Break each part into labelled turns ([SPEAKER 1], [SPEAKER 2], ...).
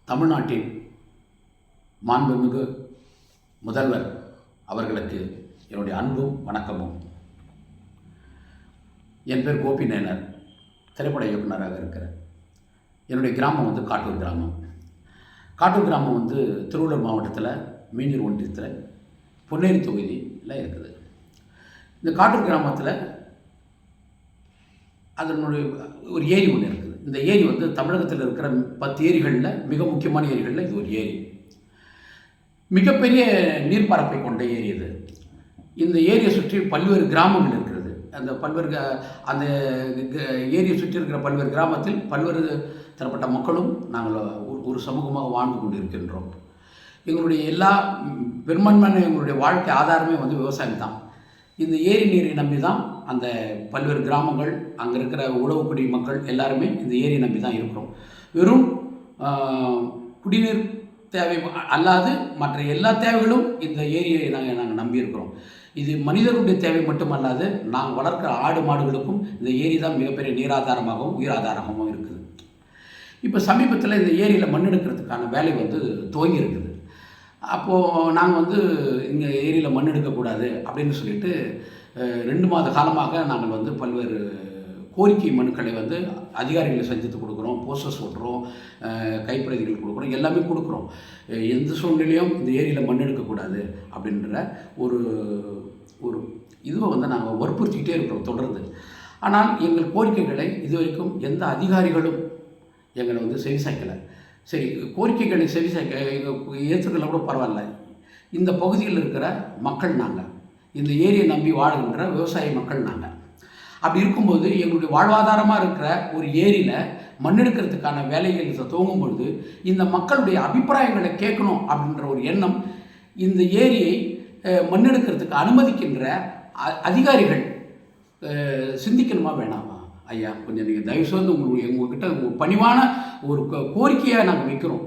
[SPEAKER 1] தமிழ்நாட்டின் மாண்புமிகு முதல்வர் அவர்களுக்கு என்னுடைய அன்பும் வணக்கமும். என் பேர் கோபி நேனர், திரைப்பட இயக்குனராக இருக்கிறேன். என்னுடைய கிராமம் காட்டூர் கிராமம். காட்டூர் கிராமம் திருவள்ளூர் மாவட்டத்தில் மீஞ்சூர் ஒன்றியத்தில் பொன்னேரி தொகுதியில் இருக்குது. இந்த காட்டூர் கிராமத்தில் அதனுடைய ஒரு ஏரி ஒன்று இருக்குது. இந்த ஏரி தமிழகத்தில் இருக்கிற 10 ஏரிகளில் மிக முக்கியமான ஏரிகளில் இது ஒரு ஏரி. மிகப்பெரிய நீர்ப்பரப்பை கொண்ட ஏரி இது. இந்த ஏரியை சுற்றி பல்வேறு கிராமங்கள் இருக்கிறது. அந்த ஏரியை சுற்றி இருக்கிற பல்வேறு கிராமத்தில் பல்வேறு தரப்பட்ட மக்களும் நாங்கள் ஒரு சமூகமாக வாழ்ந்து கொண்டு இருக்கின்றோம். எங்களுடைய எல்லா பெரும்பான்மையான எங்களுடைய வாழ்க்கை ஆதாரமே விவசாயம் தான். இந்த ஏரி நீரை நம்பி தான் அந்த பல்வேறு கிராமங்கள், அங்கே இருக்கிற உழவுக்குடி மக்கள் எல்லாருமே இந்த ஏரியை நம்பி தான் இருக்கிறோம். வெறும் குடிநீர் தேவை அல்லாது மற்ற எல்லா தேவைகளும் இந்த ஏரியை நாங்கள் நம்பியிருக்கிறோம். இது மனிதர்களுடைய தேவை மட்டுமல்லாது நாங்கள் வளர்க்கிற ஆடு மாடுகளுக்கும் இந்த ஏரி தான் மிகப்பெரிய நீராதாரமாகவும் உயிராதாரமாகவும் இருக்குது. இப்போ சமீபத்தில் இந்த ஏரியில் மண் எடுக்கிறதுக்கான வேலை துவங்கி இருக்குது. அப்போது நாங்கள் இங்கே ஏரியில் மண் எடுக்கக்கூடாது அப்படின்னு சொல்லிட்டு 2 மாத காலமாக நாங்கள் பல்வேறு கோரிக்கை மனுக்களை அதிகாரிகளை சந்தித்து கொடுக்குறோம், போஸ்டர்ஸ் ஓட்டுறோம், கைப்பிரதிகள் கொடுக்குறோம், எல்லாமே கொடுக்குறோம். எந்த சூழ்நிலையும் இந்த ஏரியில் மண் எடுக்கக்கூடாது அப்படின்ற ஒரு ஒரு இதுவை நாங்கள் வற்புறுத்திக்கிட்டே இருக்கிறோம் தொடர்ந்து. ஆனால் எங்கள் கோரிக்கைகளை இதுவரைக்கும் எந்த அதிகாரிகளும் எங்களை செவிசாய்க்கலை. சரி, கோரிக்கைகளை ஏற்றுக்கல கூட பரவாயில்ல. இந்த பகுதியில் இருக்கிற மக்கள் நாங்கள், இந்த ஏரியை நம்பி வாழுகின்ற விவசாய மக்கள் நாங்கள். அப்படி இருக்கும்போது எங்களுடைய வாழ்வாதாரமாக இருக்கிற ஒரு ஏரியில் மண்ணெடுக்கிறதுக்கான வேலைகள் துவங்கும் பொழுது இந்த மக்களுடைய அபிப்பிராயங்களை கேட்கணும் அப்படின்ற ஒரு எண்ணம் இந்த ஏரியை மண்ணெடுக்கிறதுக்கு அனுமதிக்கின்ற அதிகாரிகள் சிந்திக்கணுமா வேணாமா? ஐயா, கொஞ்சம் நீங்கள் தயவுசெய்து உங்கள்கிட்ட பணிவான ஒரு கோரிக்கையாக நாங்கள் வைக்கிறோம்.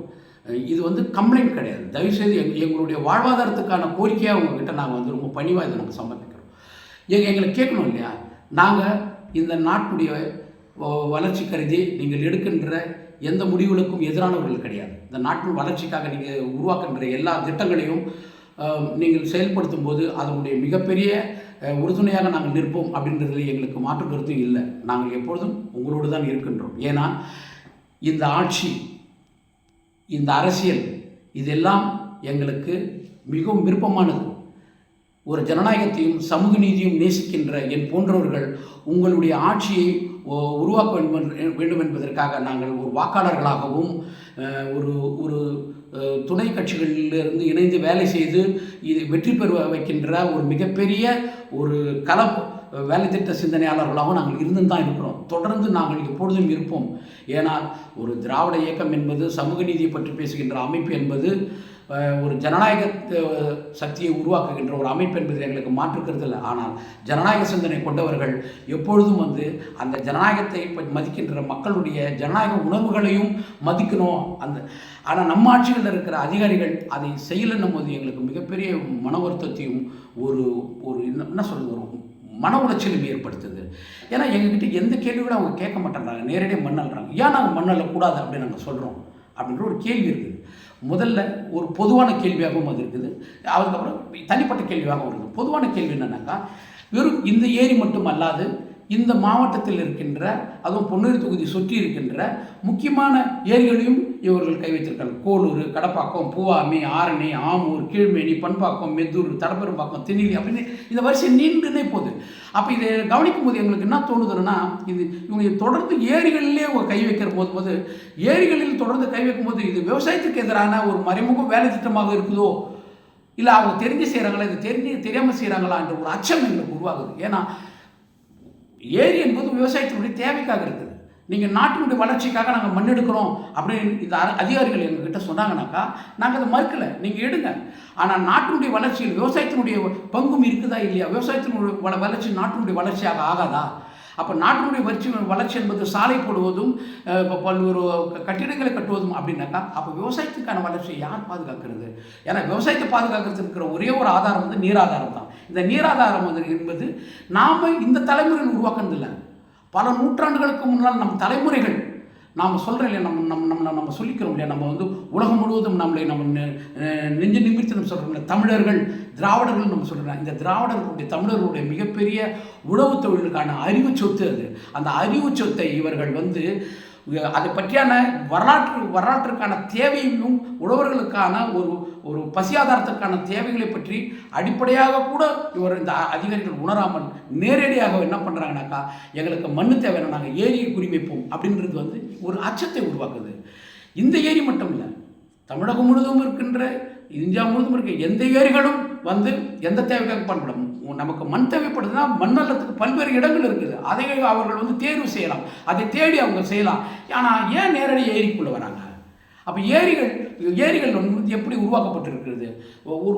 [SPEAKER 1] இது கம்ப்ளைண்ட் கிடையாது. தயவுசெய்து எங்களுடைய வாழ்வாதாரத்துக்கான கோரிக்கையாக உங்கள்கிட்ட நாங்கள் ரொம்ப பணிவாக இதை நாங்கள் சமர்ப்பிக்கிறோம். எங்களை கேட்கணும் இல்லையா? நாங்கள் இந்த நாட்டுடைய வளர்ச்சி கருதி நீங்கள் எடுக்கின்ற எந்த முடிவுகளுக்கும் எதிரானவர்கள் கிடையாது. இந்த நாட்டின் வளர்ச்சிக்காக நீங்கள் உருவாக்குகின்ற எல்லா திட்டங்களையும் நீங்கள் செயல்படுத்தும் போது அதனுடைய மிகப்பெரிய உறுதுணையாக நாங்கள் நிற்போம் அப்படின்றதுல எங்களுக்கு மாற்று கருத்தும் இல்லை. நாங்கள் எப்பொழுதும் உங்களோடு தான் இருக்கின்றோம். ஏன்னா இந்த ஆட்சி, இந்த அரசியல், இதெல்லாம் எங்களுக்கு மிகவும் விருப்பமானது. ஒரு ஜனநாயகத்தையும் சமூக நீதியும் நேசிக்கின்ற என் போன்றவர்கள் உங்களுடைய ஆட்சியை உருவாக்க வேண்டும் என்பதற்காக நாங்கள் ஒரு வாக்காளர்களாகவும் ஒரு ஒரு துணை கட்சிகளிலிருந்து இணைந்து வேலை செய்து இது வெற்றி பெற வைக்கின்ற ஒரு மிகப்பெரிய ஒரு வேலை திட்ட சிந்தனையாளர்களாகவும் நாங்கள் இருந்து தான் இருக்கிறோம். தொடர்ந்து நாங்கள் எப்பொழுதும் இருப்போம். ஏனால் ஒரு திராவிட இயக்கம் என்பது, சமூக நீதியை பற்றி பேசுகின்ற அமைப்பு என்பது, ஒரு ஜனநாயக சக்தியை உருவாக்குகின்ற ஒரு அமைப்பு என்பது எங்களுக்கு மாற்றுக்கிறது இல்லை. ஆனால் ஜனநாயக சிந்தனை கொண்டவர்கள் எப்பொழுதும் அந்த ஜனநாயகத்தை மதிக்கின்ற மக்களுடைய ஜனநாயக உணர்வுகளையும் மதிக்கணும். ஆனால் நம்ம ஆட்சிகளில் இருக்கிற அதிகாரிகள் அதை செய்யலைன்னும் போது எங்களுக்கு மிகப்பெரிய மன வருத்தத்தையும் ஒரு என்ன சொல்வது, ஒரு மன உளைச்சலும் ஏற்படுத்துது. ஏன்னா எங்ககிட்ட எந்த கேள்விகளும் அவங்க கேட்க மாட்டேன்றாங்க, நேரடியாக மண்ணல்றாங்க. ஏன் நாங்கள் மண்ணல்லக்கூடாது அப்படின்னு நாங்கள் சொல்கிறோம் அப்படின்ற ஒரு கேள்வி இருக்குது. முதல்ல ஒரு பொதுவான கேள்வியாகவும் அது இருக்குது, அதுக்கப்புறம் தனிப்பட்ட கேள்வியாகவும் இருக்குது. பொதுவான கேள்வி என்னன்னாக்கா, வெறும் இந்த ஏரி மட்டும் அல்லாது இந்த மாவட்டத்தில் இருக்கின்ற, அதுவும் பொன்னேரி தொகுதி சுற்றி இருக்கின்ற முக்கியமான ஏரிகளையும் இவர்கள் கை வைத்திருக்காங்க. கோலூர், கடப்பாக்கம், பூவாமி, ஆரணி, ஆமூர், கீழ்மேனி, பண்பாக்கம், மெத்தூர், தடப்பெரும்பாக்கம், திருநெல்வேலி அப்படின்னு இந்த வரிசை நீண்டுனே போகுது. அப்போ இதை கவனிக்கும் போது எங்களுக்கு என்ன தோணுதுன்னா, இவங்க தொடர்ந்து ஏரிகளிலே கை வைக்கிற போது ஏரிகளில் தொடர்ந்து கை வைக்கும் போது இது விவசாயத்துக்கு எதிரான ஒரு மறைமுக வேலை திட்டமாக இருக்குதோ, இல்லை அவங்க தெரிஞ்சு செய்கிறாங்களா, இது தெரியாமல் செய்கிறாங்களா என்ற ஒரு அச்சம் எங்களுக்கு உருவாகுது. ஏன்னா ஏரி என்பது விவசாயத்தினுடைய தேவைக்காக இருக்குது. நீங்கள் நாட்டினுடைய வளர்ச்சிக்காக நாங்கள் மண் எடுக்கிறோம் அப்படின்னு இந்த அதிகாரிகள் எங்ககிட்ட சொன்னாங்கன்னாக்கா நாங்கள் அதை மறுக்கலை, நீங்கள் எடுங்க. ஆனால் நாட்டினுடைய வளர்ச்சியில் விவசாயத்தினுடைய பங்கும் இருக்குதா இல்லையா? விவசாயத்தினுடைய வளர்ச்சி நாட்டினுடைய வளர்ச்சியாக ஆகாதா? அப்போ நாட்டினுடைய வளர்ச்சி என்பது சாலை போடுவதும் பல்வேறு கட்டிடங்களை கட்டுவதும் அப்படின்னாக்கா அப்போ விவசாயத்துக்கான வளர்ச்சியை யார் பாதுகாக்கிறது? ஏன்னா விவசாயத்தை பாதுகாக்கிறது இருக்கிற ஒரே ஒரு ஆதாரம் நீராதாரம் தான். இந்த நீராதாரம் என்பது நாம் இந்த தலைமுறையில் உருவாக்குறதில்லை. பல நூற்றாண்டுகளுக்கு முன்னால் நம் தலைமுறைகள் நாம் சொல்கிறோம் இல்லையா, நம்ம சொல்லிக்கிறோம் இல்லையா, நம்ம வந்து உலகம் முழுவதும் நம்மளை நெஞ்சு நிமிர்த்தி நம்ம சொல்கிறோம் இல்லையா, தமிழர்கள் திராவிடர்கள் நம்ம சொல்கிறோம். இந்த திராவிடர்களுடைய தமிழர்களுடைய மிகப்பெரிய உழவு தொழிலுக்கான அறிவு சொத்து அது. அந்த அறிவு சொத்தை இவர்கள் வந்து அதை பற்றியான வரலாற்றுக்கான தேவையும் உழவர்களுக்கான ஒரு பசியாதாரத்திற்கான தேவைகளை பற்றி அடிப்படையாக கூட இவர் இந்த அதிகாரிகள் உணராமல் நேரடியாக என்ன பண்ணுறாங்கனாக்கா, எங்களுக்கு மண்ணு தேவையான நாங்கள் ஏரியை குறிவைப்போம் அப்படின்றது வந்து ஒரு அச்சத்தை உருவாக்குது. இந்த ஏரி மட்டும் இல்லை, தமிழகம் முழுவதும் இருக்கின்ற, இந்தியா முழுவதும் இருக்க எந்த ஏரிகளும் வந்து எந்த தேவைக்காக பயன்படும். நமக்கு மண் தேவைப்படுதுன்னா மண்ணல்லத்துக்கு பல்வேறு இடங்கள் இருக்குது. அதை அவர்கள் வந்து தேர்வு செய்யலாம், அதை தேடி அவங்க செய்யலாம். ஆனால் ஏன் நேரடி ஏரிக்குள்ளே வராங்க? அப்போ ஏரிகள் வந்து எப்படி உருவாக்கப்பட்டிருக்கிறது?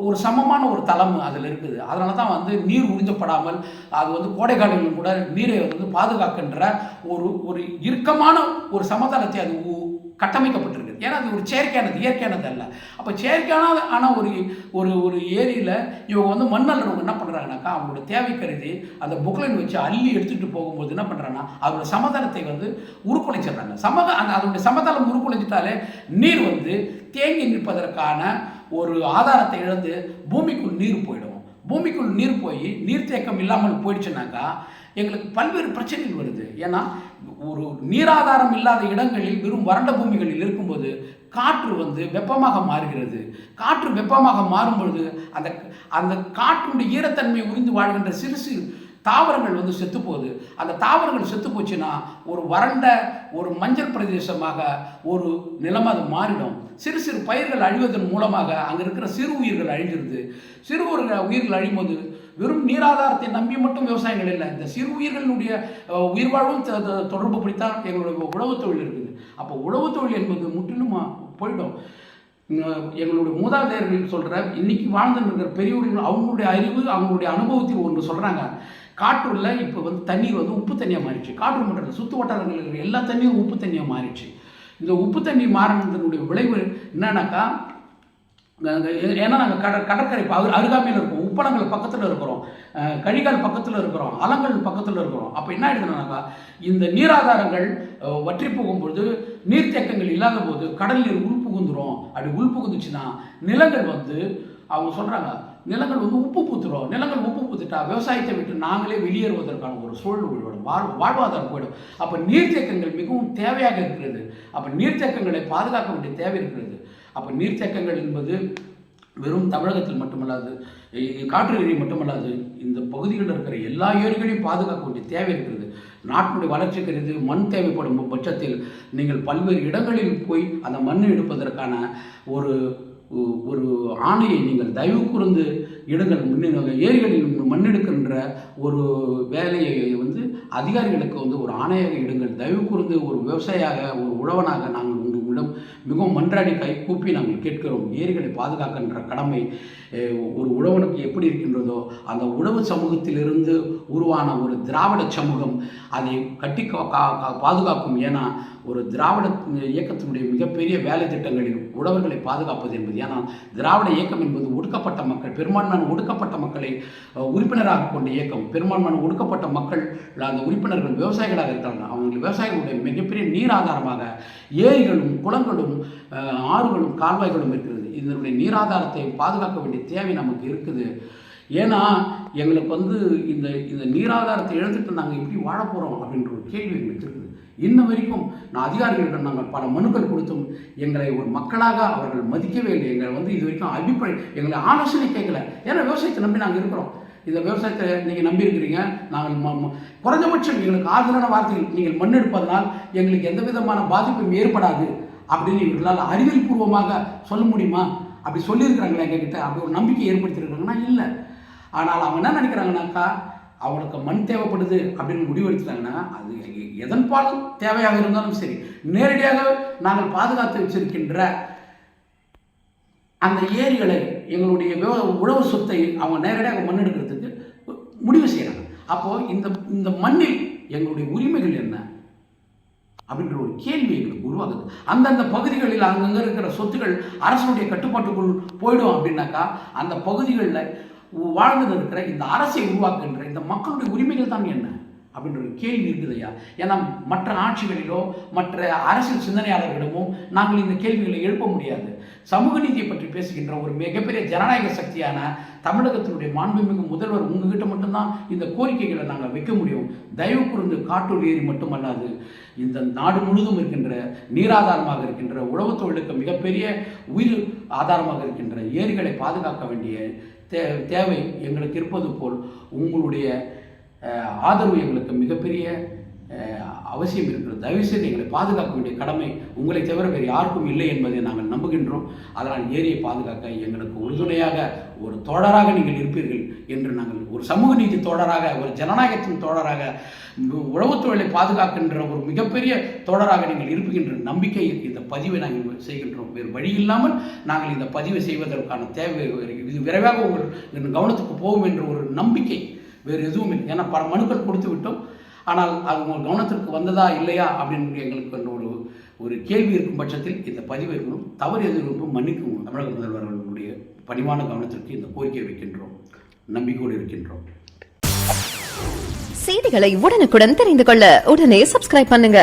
[SPEAKER 1] ஒரு சமமான ஒரு தளம் அதில் இருக்குது. அதனால தான் வந்து நீர் உறிஞ்சப்படாமல் அது வந்து கோடை காலங்களிலும் கூட நீரை வந்து பாதுகாக்கின்ற ஒரு இறுக்கமான ஒரு சமதளத்தை அது கட்டமைக்கப்பட்டிருக்கு. ஏன்னா அது ஒரு செயற்கையானது, இயற்கையானது அல்ல. அப்போ செயற்கையான ஆனால் ஒரு ஏரியில் இவங்க வந்து மண்ணல்றவங்க என்ன பண்ணுறாங்கனாக்கா, அவங்களோட தேவை கருதி அந்த புக்லைன் வச்சு அள்ளி எடுத்துகிட்டு போகும்போது என்ன பண்ணுறாங்கன்னா, அதோட சமதளத்தை வந்து உருக்குலைச்சிடுறாங்க. அதனுடைய சமதளம் உருக்குலைஞ்சிட்டாலே நீர் வந்து தேங்கி நிற்பதற்கான ஒரு ஆதாரத்தை இழந்து பூமிக்குள் நீர் போயிடும். பூமிக்குள் நீர் போய் நீர்த்தேக்கம் இல்லாமல் போயிடுச்சுனாக்கா எங்களுக்கு பல்வேறு பிரச்சனைகள் வருது. ஏன்னா ஒரு நீராதாரம் இல்லாத இடங்களில் வெறும் வறண்ட பூமிகளில் இருக்கும்போது காற்று வந்து வெப்பமாக மாறுகிறது. காற்று வெப்பமாக மாறும்பொழுது அந்த காற்றுடைய ஈரத்தன்மையை உறிந்து வாழ்கின்ற சிறு தாவரங்கள் வந்து செத்து போகுது. அந்த தாவரங்கள் செத்து போச்சுன்னா ஒரு வறண்ட ஒரு மஞ்சள் பிரதேசமாக ஒரு நிலம் அது மாறிடும். சிறு பயிர்கள் அழிவதன் மூலமாக அங்கே இருக்கிற சிறு உயிர்கள் அழிஞ்சிருது. சிறு உயிர்கள் அழியும்போது வெறும் நீராதாரத்தை நம்பி மட்டும் விவசாயங்கள் இல்லை, இந்த சிறு உயிர்களினுடைய உயிர் வாழ்வும் தொடர்பு பிடித்தான் எங்களுடைய உழவு தொழில் இருக்குது. அப்போ உழவு தொழில் என்பது முற்றிலும் போயிடும். எங்களுடைய மூதாதையர்கள் சொல்கிற இன்னைக்கு வாழ்ந்து இருக்கிற பெரியவர்கள் அவங்களுடைய அறிவு அவங்களுடைய அனுபவத்தில் ஒன்று சொல்கிறாங்க. காற்றுள்ள இப்போ வந்து தண்ணீர் வந்து உப்பு தண்ணியாக மாறிடுச்சு. காற்று மண்டலத்தில் சுற்று வட்டாரங்களில் இருக்கிற எல்லா தண்ணியும் உப்பு தண்ணியாக மாறிடுச்சு. இந்த உப்பு தண்ணி மாறினதனுடைய விளைவு என்னன்னாக்கா, ஏன்னா நாங்கள் கடற்கரை அருகாமையில் இருக்கோம், உப்பளங்கள் பக்கத்தில் இருக்கிறோம், கழிகால் பக்கத்தில் இருக்கிறோம், அலங்கள் பக்கத்தில் இருக்கிறோம். அப்போ என்ன ஆயிடுதுனாக்கா, இந்த நீராதாரங்கள் வற்றி போகும்பொழுது நீர்த்தேக்கங்கள் இல்லாத போது கடல் நீர் உள்புகுந்துடும். அப்படி உள்புகுந்துச்சுன்னா நிலங்கள் வந்து அவங்க சொல்கிறாங்க, நிலங்கள் வந்து உப்பு பூத்துடும். நிலங்கள் உப்பு பூத்துட்டா விவசாயத்தை விட்டு நாங்களே வெளியேறுவதற்கான ஒரு சூழல் போய்விடும், வாழ்வாதாரம் போயிடும். அப்போ நீர்த்தேக்கங்கள் மிகவும் தேவையாக இருக்கிறது. அப்போ நீர்த்தேக்கங்களை பாதுகாக்க வேண்டிய தேவை இருக்கிறது. அப்போ நீர்த்தேக்கங்கள் என்பது வெறும் தமிழகத்தில் மட்டுமல்லாது, காற்று ஏரி மட்டுமல்லாது, இந்த பகுதிகளில் இருக்கிற எல்லா ஏரிகளையும் பாதுகாக்க வேண்டிய தேவை இருக்கிறது. நாட்டினுடைய வளர்ச்சி கருதி மண் தேவைப்படும் பட்சத்தில் நீங்கள் பல்வேறு இடங்களில் போய் அந்த மண் எடுப்பதற்கான ஒரு ஆணையை நீங்கள் தயவு கூர்ந்து இடங்கள் ஏரிகளில் மண்ணெடுக்கின்ற ஒரு வேலையை வந்து அதிகாரிகளுக்கு வந்து ஒரு ஆணையாக இடுங்கள். தயவு கூர்ந்து ஒரு விவசாயியாக ஒரு உழவனாக நாங்கள் உங்களிடம் மிகவும் மன்றாடி கை கூப்பி நாங்கள் கேட்கிறோம். ஏரிகளை பாதுகாக்கின்ற கடமை ஒரு உழவனுக்கு எப்படி இருக்கின்றதோ அந்த உழவு சமூகத்திலிருந்து உருவான ஒரு திராவிட சமூகம் அதை கட்டி பாதுகாக்கும். ஏன்னா ஒரு திராவிட இயக்கத்தினுடைய மிகப்பெரிய வேலை திட்டங்களில் உழவர்களை பாதுகாப்பது என்பது, ஏன்னா திராவிட இயக்கம் என்பது ஒடுக்கப்பட்ட மக்கள், பெரும்பான்மையான ஒடுக்கப்பட்ட மக்களை உறுப்பினராக கொண்ட இயக்கம். பெரும்பான்மையான ஒடுக்கப்பட்ட மக்கள் அந்த உறுப்பினர்கள் விவசாயிகளாக இருக்கிறாங்க. அவங்க விவசாயிகளுடைய மிகப்பெரிய நீர் ஆதாரமாக ஏரிகளும் குளங்களும் ஆறுகளும் கால்வாய்களும் இருக்கிறது. இதனுடைய நீராதாரத்தை பாதுகாக்க வேண்டிய தேவை நமக்கு இருக்குது. ஏன்னா எங்களுக்கு வந்து இந்த நீராதாரத்தை இழந்துட்டு நாங்கள் எப்படி வாழ போகிறோம் அப்படின்ற ஒரு கேள்வி எங்களுக்கு இருக்குது. இன்ன வரைக்கும் நான் அதிகாரிகளிடம் நாங்கள் பல மனுக்கள் கொடுத்தும் எங்களை ஒரு மக்களாக அவர்கள் மதிக்கவே இல்லை. எங்களை வந்து இது வரைக்கும் எங்களை ஆலோசனை கேட்கல. ஏன்னா விவசாயத்தை நம்பி நாங்கள் இருக்கிறோம். இந்த விவசாயத்தை நீங்கள் நம்பி இருக்கிறீங்க. நாங்கள் குறைஞ்சபட்சம் எங்களுக்கு ஆறுதலான வார்த்தைகள், நீங்கள் மண் எடுப்பதனால் எங்களுக்கு எந்த விதமான பாதிப்பும் ஏற்படாது அப்படின்னு இவர்களால் அறிவியல் பூர்வமாக சொல்ல முடியுமா? அப்படி சொல்லியிருக்கிறாங்களா எங்ககிட்ட? அப்படி ஒரு நம்பிக்கை ஏற்படுத்தியிருக்காங்கன்னா இல்லை. ஆனால் அவங்க என்ன நினைக்கிறாங்கனாக்கா, அவங்களுக்கு மண் தேவைப்படுது அப்படின்னு முடிவெடுத்துட்டாங்கன்னா அது எதன்பால் தேவையாக இருந்தாலும் சரி, நேரடியாக நாங்கள் பாதுகாத்து வச்சிருக்கின்ற அந்த ஏரிகளை எங்களுடைய உழவு சொத்தை அவங்க நேரடியாக மண் எடுக்கிறதுக்கு முடிவு செய்கிறாங்க. அப்போது இந்த மண்ணில் எங்களுடைய உரிமைகள் என்ன அப்படின்ற ஒரு கேள்வி எங்களுக்கு உருவாகுது. அந்தந்த பகுதிகளில் அங்கங்கே இருக்கிற சொத்துக்கள் அரசனுடைய கட்டுப்பாட்டுக்குள் போயிடும் அப்படின்னாக்கா அந்த பகுதிகளில் வாழ்ந்து இருக்கிற இந்த அரசை உருவாக்குகின்ற இந்த மக்களுடைய உரிமைகள் தான் என்ன? அப்படின்ற ஒரு கேள்வி இருக்குதையா. ஏன்னா மற்ற ஆட்சிகளிலோ மற்ற அரசியல் சிந்தனையாளர்களிடமோ நாங்கள் இந்த கேள்விகளை எழுப்ப முடியாது. சமூக நீதியை பற்றி பேசுகின்ற ஒரு மிகப்பெரிய ஜனநாயக சக்தியான தமிழகத்தினுடைய மாண்புமிகு முதல்வர் உங்ககிட்ட மட்டும்தான் இந்த கோரிக்கைகளை நாங்கள் வைக்க முடியும். தயவு கூர்ந்து காட்டூர் ஏரி மட்டுமல்லாது இந்த நாடு முழுதும் இருக்கின்ற நீராதாரமாக இருக்கின்ற உழவுத் தொழிலுக்கு மிகப்பெரிய உயிர் ஆதாரமாக இருக்கின்ற ஏரிகளை பாதுகாக்க வேண்டிய தேவை எங்களுக்கு இருப்பது போல் உங்களுடைய ஆதரவு எங்களுக்கு மிகப்பெரிய அவசியம் இருக்கிறது. தயவுசெய்து எங்களை பாதுகாக்க வேண்டிய கடமை உங்களை தவிர வேறு யாருக்கும் இல்லை என்பதை நாங்கள் நம்புகின்றோம். அதனால் ஏரியை பாதுகாக்க எங்களுக்கு உறுதுணையாக ஒரு தோழராக நீங்கள் இருப்பீர்கள் என்று நாங்கள் ஒரு சமூக நீதி தோழராக, ஒரு ஜனநாயகத்தின் தோழராக, உழவுத் தொழிலை பாதுகாக்கின்ற ஒரு மிகப்பெரிய தோழராக நீங்கள் இருப்புகின்ற நம்பிக்கை இந்த பதிவை நாங்கள் செய்கின்றோம். வேறு வழி இல்லாமல் நாங்கள் இந்த பதிவை செய்வதற்கான தேவை இது விரைவாக உங்கள் கவனத்துக்கு போகும் என்ற ஒரு நம்பிக்கை, வேறு எதுவும் இல்லை. ஏன்னா பல மனுக்கள் கொடுத்து விட்டோம். ஆனால் அது உங்கள் கவனத்திற்கு வந்ததா இல்லையா அப்படின்னு எங்களுக்கு ஒரு கேள்வி இருக்கும் பட்சத்தில் இந்த பதிவு இருக்கணும். தவறு எது இருக்கும் மன்னிக்கும். தமிழக முதல்வர்களுடைய பணிவான கவனத்திற்கு இந்த கோரிக்கை வைக்கின்றோம். நம்பிக்கையோடு இருக்கின்றோம்.
[SPEAKER 2] செய்திகளை உடனுக்குடன் தெரிந்து கொள்ள உடனே சப்ஸ்கிரைப் பண்ணுங்க.